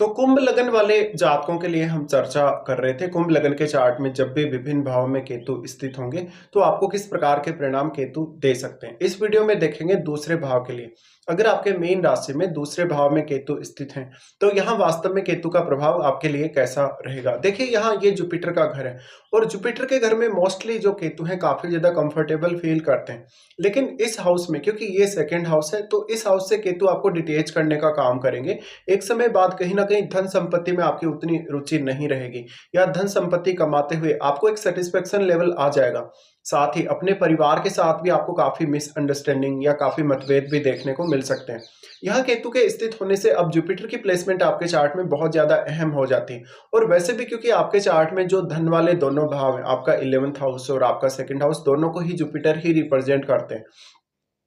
तो कुंभ लगन वाले जातकों के लिए हम चर्चा कर रहे थे। कुंभ लगन के चार्ट में जब भी विभिन्न भाव में केतु स्थित होंगे तो आपको किस प्रकार के परिणाम केतु दे सकते हैं। इस वीडियो में देखेंगे दूसरे भाव के लिए। अगर आपके मीन राशि में दूसरे भाव में केतु स्थित हैं तो यहाँ वास्तव में केतु का प्रभाव आपके लिए कैसा रहेगा। देखिए, यहाँ ये जुपिटर का घर है और जुपिटर के घर में मोस्टली जो केतु हैं काफी ज्यादा कंफर्टेबल फील करते हैं। लेकिन इस हाउस में, क्योंकि ये सेकंड हाउस है, तो इस हाउस से केतु आपको डिटेच करने का काम करेंगे। एक समय बाद कहीं ना कहीं धन संपत्ति में आपकी उतनी रुचि नहीं रहेगी या धन संपत्ति कमाते हुए आपको एक सेटिस्फेक्शन लेवल आ जाएगा। साथ ही अपने परिवार के साथ भी आपको काफी मिसअंडरस्टैंडिंग या काफी मतभेद भी देखने को मिल सकते हैं। यहाँ केतु के स्थित होने से अब जुपिटर की प्लेसमेंट आपके चार्ट में बहुत ज्यादा अहम हो जाती है। और वैसे भी क्योंकि आपके चार्ट में जो धन वाले दोनों भाव हैं, आपका 11th हाउस और आपका सेकंड हाउस, दोनों को ही जुपिटर ही रिप्रेजेंट करते हैं,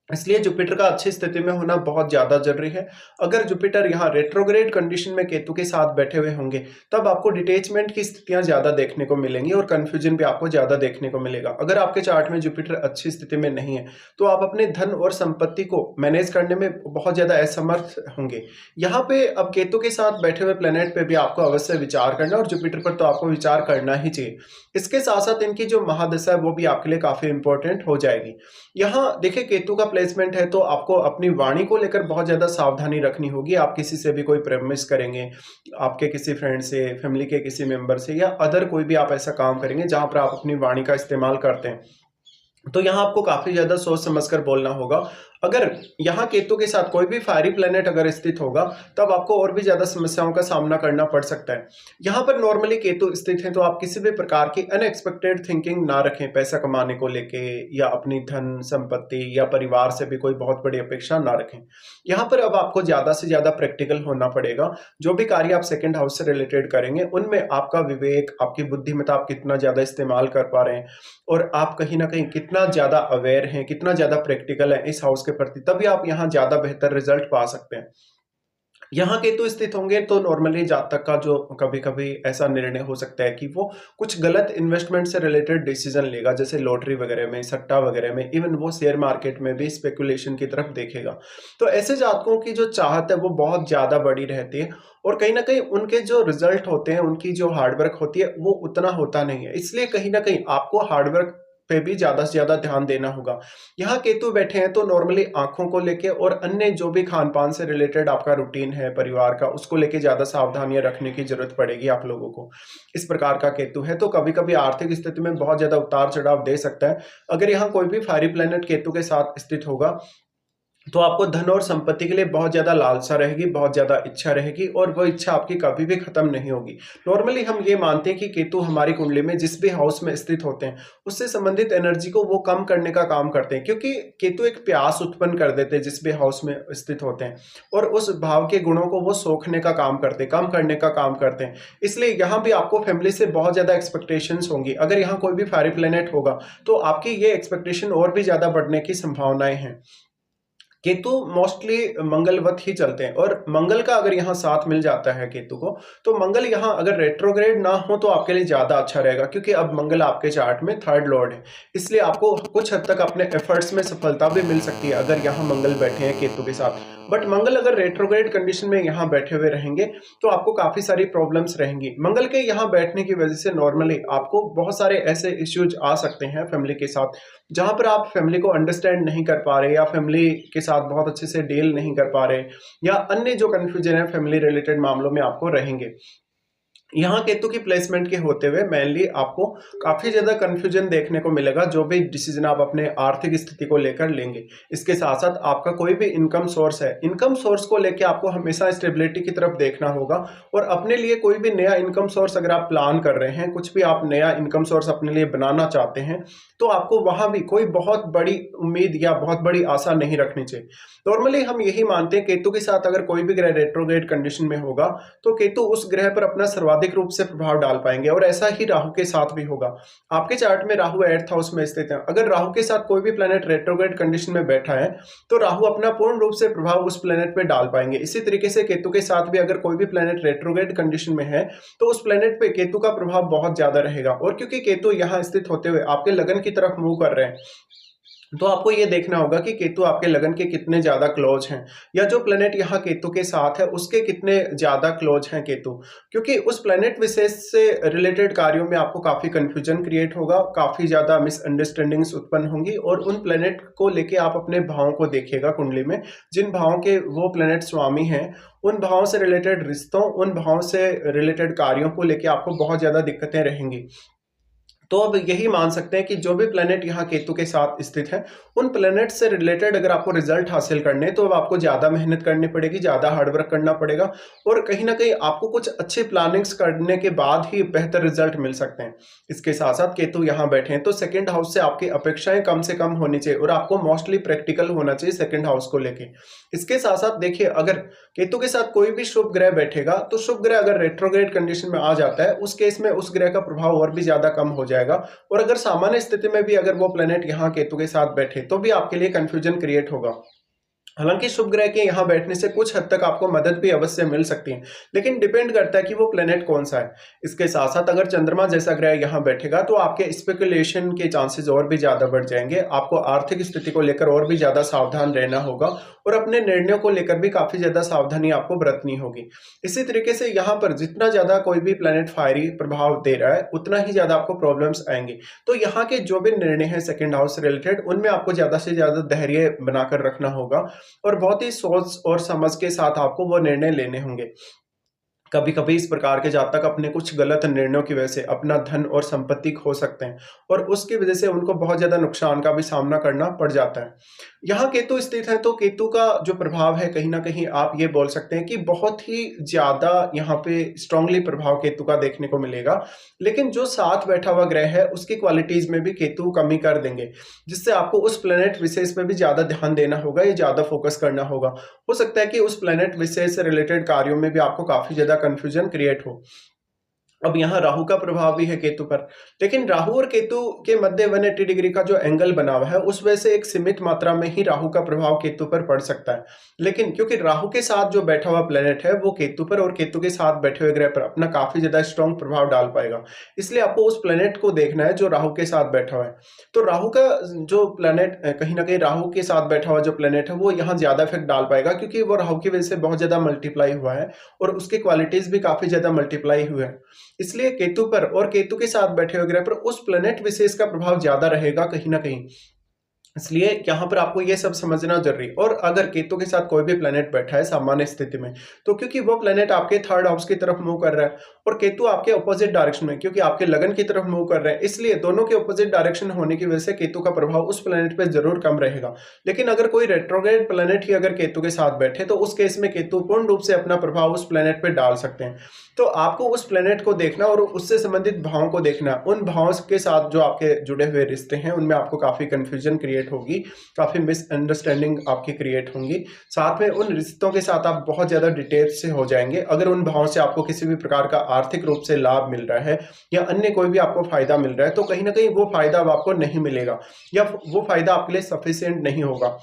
इसलिए जुपिटर का अच्छी स्थिति में होना बहुत ज्यादा जरूरी है। अगर जुपिटर यहाँ रेट्रोग्रेड कंडीशन में केतु के साथ बैठे हुए होंगे तब आपको डिटेचमेंट की स्थितियां ज्यादा देखने को मिलेंगी और कंफ्यूजन भी आपको ज्यादा देखने को मिलेगा। अगर आपके चार्ट में जुपिटर अच्छी स्थिति में नहीं है तो आप अपने धन और संपत्ति को मैनेज करने में बहुत ज्यादा असमर्थ होंगे। यहाँ पे अब केतु के साथ बैठे हुए प्लेनेट पे भी आपको अवश्य विचार करना और जुपिटर पर तो आपको विचार करना ही चाहिए। इसके साथ साथ इनकी जो महादशा है वो भी आपके लिए काफी इंपॉर्टेंट हो जाएगी। यहाँ देखिए, केतु का प्लेसमेंट है तो आपको अपनी वाणी को लेकर बहुत ज्यादा सावधानी रखनी होगी। आप किसी से भी कोई प्रेमिस करेंगे, आपके किसी फ्रेंड से, फैमिली के किसी मेंबर से या अदर कोई भी आप ऐसा काम करेंगे जहां पर आप अपनी वाणी का इस्तेमाल करते हैं, तो यहाँ आपको काफी ज्यादा सोच समझकर बोलना होगा। अगर यहाँ केतु के साथ कोई भी फायरी प्लेनेट अगर स्थित होगा तब आपको और भी ज्यादा समस्याओं का सामना करना पड़ सकता है। यहाँ पर नॉर्मली केतु स्थित है तो आप किसी भी प्रकार की अनएक्सपेक्टेड थिंकिंग ना रखें, पैसा कमाने को लेके या अपनी धन संपत्ति या परिवार से भी कोई बहुत बड़ी अपेक्षा ना रखें। यहाँ पर अब आपको ज्यादा से ज्यादा प्रैक्टिकल होना पड़ेगा। जो भी कार्य आप सेकंड हाउस से रिलेटेड करेंगे उनमें आपका विवेक, आपकी बुद्धिमत्ता आप कितना ज्यादा इस्तेमाल कर पा रहे हैं और आप कहीं ना कहीं कितना ज्यादा अवेयर हैं, कितना ज्यादा प्रैक्टिकल है इस हाउस के प्रति, तभी आप यहाँ ज्यादा बेहतर रिजल्ट पा सकते हैं। यहाँ केतु स्थित होंगे तो नॉर्मली जातक का जो कभी कभी ऐसा निर्णय हो सकता है कि वो कुछ गलत इन्वेस्टमेंट से रिलेटेड डिसीजन लेगा, जैसे लॉटरी वगैरह में, सट्टा वगैरह में, इवन वो शेयर मार्केट में भी स्पेकुलेशन की तरफ देखेगा। तो ऐसे जातकों की जो चाहत है वो बहुत ज्यादा बड़ी रहती है और कहीं ना कहीं उनके जो रिजल्ट होते हैं, उनकी जो हार्डवर्क होती है वो उतना होता नहीं है। इसलिए कहीं ना कहीं आपको हार्डवर्क पे भी ज्यादा से ज्यादा ध्यान देना होगा। यहाँ केतु बैठे हैं तो नॉर्मली आंखों को लेके और अन्य जो भी खान पान से रिलेटेड आपका रूटीन है परिवार का, उसको लेके ज्यादा सावधानियां रखने की जरूरत पड़ेगी आप लोगों को। इस प्रकार का केतु है तो कभी कभी आर्थिक स्थिति में बहुत ज्यादा उतार चढ़ाव दे सकता है। अगर यहाँ कोई भी फायरी प्लेनेट केतु के साथ स्थित होगा तो आपको धन और संपत्ति के लिए बहुत ज्यादा लालसा रहेगी, बहुत ज्यादा इच्छा रहेगी और वो इच्छा आपकी कभी भी खत्म नहीं होगी। नॉर्मली हम ये मानते हैं कि केतु हमारी कुंडली में जिस भी हाउस में स्थित होते हैं उससे संबंधित एनर्जी को वो कम करने का काम करते हैं, क्योंकि केतु एक प्यास उत्पन्न कर देते हैं जिस भी हाउस में स्थित होते हैं और उस भाव के गुणों को वो सोखने का काम करते हैं, कम करने का काम करते हैं। इसलिए यहाँ भी आपको फैमिली से बहुत ज्यादा एक्सपेक्टेशंस होंगी। अगर यहाँ कोई भी फायरी प्लेनेट होगा तो आपकी ये एक्सपेक्टेशन और भी ज्यादा बढ़ने की संभावनाएं हैं। केतु मोस्टली मंगलवत ही चलते हैं और मंगल का अगर यहाँ साथ मिल जाता है केतु को, तो मंगल यहाँ अगर रेट्रोग्रेड ना हो तो आपके लिए ज्यादा अच्छा रहेगा, क्योंकि अब मंगल आपके चार्ट में थर्ड लॉर्ड है। इसलिए आपको कुछ हद तक अपने एफर्ट्स में सफलता भी मिल सकती है अगर यहाँ मंगल बैठे हैं केतु के साथ। बट मंगल अगर रेट्रोग्रेड कंडीशन में यहाँ बैठे हुए रहेंगे तो आपको काफी सारी प्रॉब्लम्स रहेंगी। मंगल के यहाँ बैठने की वजह से नॉर्मली आपको बहुत सारे ऐसे इश्यूज आ सकते हैं फैमिली के साथ, जहां पर आप फैमिली को अंडरस्टैंड नहीं कर पा रहे या फैमिली के साथ बहुत अच्छे से डील नहीं कर पा रहे या अन्य जो कंफ्यूजन है फैमिली रिलेटेड मामलों में आपको रहेंगे। यहाँ केतु की प्लेसमेंट के होते हुए मेनली आपको काफी ज्यादा कंफ्यूजन देखने को मिलेगा जो भी डिसीजन आप अपने आर्थिक स्थिति को लेकर लेंगे। इसके साथ साथ आपका कोई भी इनकम सोर्स है, इनकम सोर्स को लेकर आपको हमेशा स्टेबिलिटी की तरफ देखना होगा और अपने लिए कोई भी नया इनकम सोर्स अगर आप प्लान कर रहे हैं, कुछ भी आप नया इनकम सोर्स अपने लिए बनाना चाहते हैं, तो आपको वहां भी कोई बहुत बड़ी उम्मीद या बहुत बड़ी आशा नहीं रखनी चाहिए। नॉर्मली हम यही मानते हैं केतु के साथ अगर कोई भी ग्रह रेट्रोग्रेड कंडीशन में होगा तो केतु उस ग्रह पर अपना सर्वाधिक रूप से प्रभाव डाल पाएंगे और ऐसा ही राहु के साथ भी होगा। आपके चार्ट में राहु 8th हाउस में स्थित है, अगर राहु के साथ कोई भी प्लेनेट रेट्रोग्रेड कंडीशन में बैठा है तो राहु अपना पूर्ण रूप से प्रभाव उस प्लेनेट पे डाल पाएंगे। इसी तरीके से केतु के साथ भी अगर कोई भी प्लेनेट रेट्रोग्रेड कंडीशन में है तो उस प्लेनेट पे केतु का प्रभाव बहुत ज्यादा रहेगा। और क्योंकि केतु यहाँ स्थित होते हुए आपके लगन की तरफ मूव कर रहे हैं, तो आपको ये देखना होगा कि केतु आपके लगन के कितने ज़्यादा क्लोज हैं, या जो प्लैनेट यहाँ केतु के साथ है उसके कितने ज़्यादा क्लोज हैं केतु। क्योंकि उस प्लैनेट विशेष से रिलेटेड कार्यों में आपको काफ़ी कन्फ्यूजन क्रिएट होगा, काफ़ी ज़्यादा मिसअंडरस्टैंडिंग्स उत्पन्न होंगी, और उन प्लैनेट को लेके आप अपने भावों को देखिएगा कुंडली में, जिन भावों के वो प्लैनेट स्वामी हैं, उन भावों से रिलेटेड रिश्तों, उन भावों से रिलेटेड कार्यों को लेके आपको बहुत ज़्यादा दिक्कतें रहेंगी। तो अब यही मान सकते हैं कि जो भी प्लैनेट यहाँ केतु के साथ स्थित है, उन प्लैनेट से रिलेटेड अगर आपको रिजल्ट हासिल करने हैं, तो अब आपको ज़्यादा मेहनत करनी पड़ेगी, ज़्यादा हार्डवर्क करना पड़ेगा, और कहीं न कहीं आपको कुछ अच्छी प्लानिंग्स करने के बाद ही बेहतर रिजल्ट मिल सकते हैं। इसके साथ-साथ केतु यहाँ बैठे हैं, तो सेकंड हाउस से आपकी अपेक्षाएँ कम से कम होनी चाहिए, और आपको मोस्टली प्रैक्टिकल होना चाहिए सेकंड हाउस को लेके। इसके साथ-साथ देखिए, अगर केतु के साथ कोई भी शुभ ग्रह बैठेगा, तो शुभ ग्रह अगर रेट्रोग्रेड कंडीशन में आ जाता है, उस केस में उस ग्रह का प्रभाव और भी ज़्यादा कम हो जाएगा। और अगर सामान्य स्थिति में भी अगर वो प्लैनेट यहाँ केतु के साथ बैठे, तो भी आपके लिए कंफ्यूजन क्रिएट होगा। हालांकि शुभ ग्रह के यहाँ बैठने से कुछ हद तक आपको मदद भी अवश्य मिल सकती है, लेकिन डिपेंड करता है कि वो प्लेनेट कौन सा है। इसके साथ साथ अगर चंद्रमा जैसा ग्रह यहाँ बैठेगा, तो आपके स्पेकुलेशन के चांसेस और भी ज्यादा बढ़ जाएंगे। आपको आर्थिक स्थिति को लेकर और भी ज्यादा सावधान रहना होगा, और अपने निर्णयों को लेकर भी काफी ज्यादा सावधानी आपको बरतनी होगी। इसी तरीके से यहाँ पर जितना ज्यादा कोई भी प्लेनेट फायरी प्रभाव दे रहा है, उतना ही ज्यादा आपको प्रॉब्लम्स आएंगे। तो यहाँ के जो भी निर्णय है सेकेंड हाउस से रिलेटेड, उनमें आपको ज्यादा से ज्यादा धैर्य बनाकर रखना होगा, और बहुत ही सोच और समझ के साथ आपको वो निर्णय लेने होंगे। कभी-कभी इस प्रकार के जातक अपने कुछ गलत निर्णयों की वजह से अपना धन और संपत्ति खो सकते हैं, और उसकी वजह से उनको बहुत ज़्यादा नुकसान का भी सामना करना पड़ जाता है। यहाँ केतु स्थित है, तो केतु का जो प्रभाव है, कहीं न कहीं आप ये बोल सकते हैं कि बहुत ही ज़्यादा यहाँ पे स्ट्रांगली प्रभाव केतु का देखने को मिलेगा। लेकिन जो साथ बैठा हुआ ग्रह है, उसकी क्वालिटीज़ में भी केतु कमी कर देंगे, जिससे आपको उस प्लैनेट विशेष पे भी ज़्यादा ध्यान देना होगा, या ज़्यादा फोकस करना होगा। हो सकता है कि उस प्लैनेट विशेष से रिलेटेड कार्यों में भी आपको काफ़ी ज़्यादा कन्फ्यूजन क्रिएट हो। अब यहाँ राहु का प्रभाव भी है केतु पर, लेकिन राहु और केतु के मध्य 180 डिग्री का जो एंगल बना हुआ है, उस वजह से एक सीमित मात्रा में ही राहु का प्रभाव केतु पर पड़ सकता है। लेकिन क्योंकि राहु के साथ जो बैठा हुआ प्लेनेट है वो केतु पर, और केतु के साथ बैठे हुए ग्रह पर अपना काफी ज्यादा स्ट्रॉन्ग प्रभाव डाल पाएगा, इसलिए आपको उस प्लेनेट को देखना है जो राहु के साथ बैठा हुआ है। तो राहु का जो प्लेनेट, कहीं ना कहीं राहु के साथ बैठा हुआ जो प्लेनेट है, वो यहाँ ज्यादा इफेक्ट डाल पाएगा, क्योंकि वो राहु की वजह से बहुत ज्यादा मल्टीप्लाई हुआ है, और उसकी क्वालिटीज भी काफी ज्यादा मल्टीप्लाई हुए हैं। इसलिए केतु पर और केतु के साथ बैठे हुए ग्रह पर उस प्लेनेट विशेष का प्रभाव ज्यादा रहेगा कहीं ना कहीं। इसलिए यहाँ पर आपको ये सब समझना जरूरी। और अगर केतु के साथ कोई भी प्लेनेट बैठा है सामान्य स्थिति में, तो क्योंकि वो प्लेनेट आपके थर्ड हाउस की तरफ मूव कर रहा है, और केतु आपके ऑपोजिट डायरेक्शन में, क्योंकि आपके लगन की तरफ मूव कर रहे हैं, इसलिए दोनों के ऑपोजिट डायरेक्शन होने की वजह से केतु का प्रभाव उस प्लेनेट पे जरूर कम रहेगा। लेकिन अगर कोई रेट्रोग्रेड प्लेनेट ही अगर केतु के साथ बैठे, तो उस केस में केतु पूर्ण रूप से अपना प्रभाव उस प्लेनेट पे डाल सकते हैं। तो आपको उस प्लेनेट को देखना और उससे संबंधित भावों को देखना। उन भावों के साथ जो आपके जुड़े हुए रिश्ते हैं, उनमें आपको काफी कंफ्यूजन क्रिएट होगी, काफी मिसअंडरस्टैंडिंग आपकी क्रिएट होंगी। साथ में उन रिश्तों के साथ आप बहुत ज्यादा डिटेल से हो जाएंगे। अगर उन भावों से आपको किसी भी प्रकार का आर्थिक रूप से लाभ मिल रहा है, या अन्य कोई भी आपको फायदा मिल रहा है, तो कहीं ना कहीं वो फायदा अब आपको नहीं मिलेगा, या वो फायदा आपके लिए सफिशिएंट नहीं होगा।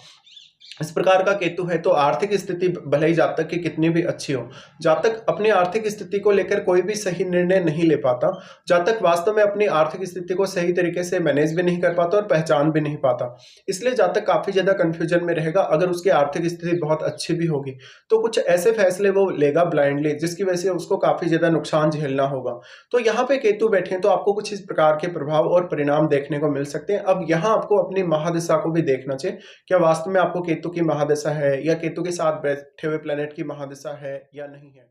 इस प्रकार का केतु है, तो आर्थिक स्थिति भले ही जातक की कितनी भी अच्छी हो, जातक अपनी आर्थिक स्थिति को लेकर कोई भी सही निर्णय नहीं ले पाता। जातक वास्तव में अपनी आर्थिक स्थिति को सही तरीके से मैनेज भी नहीं कर पाता और पहचान भी नहीं पाता। इसलिए जातक काफी ज्यादा कंफ्यूजन में रहेगा। अगर उसकी आर्थिक स्थिति बहुत अच्छी भी होगी, तो कुछ ऐसे फैसले वो लेगा ब्लाइंडली, जिसकी वजह से उसको काफी ज्यादा नुकसान झेलना होगा। तो यहाँ पे केतु बैठे हैं, तो आपको कुछ इस प्रकार के प्रभाव और परिणाम देखने को मिल सकते हैं। अब यहाँ आपको अपनी महादशा को भी देखना चाहिए, क्या वास्तव में आपको केतु की महादशा है, या केतु के साथ बैठे हुए प्लेनेट की महादशा है या नहीं है।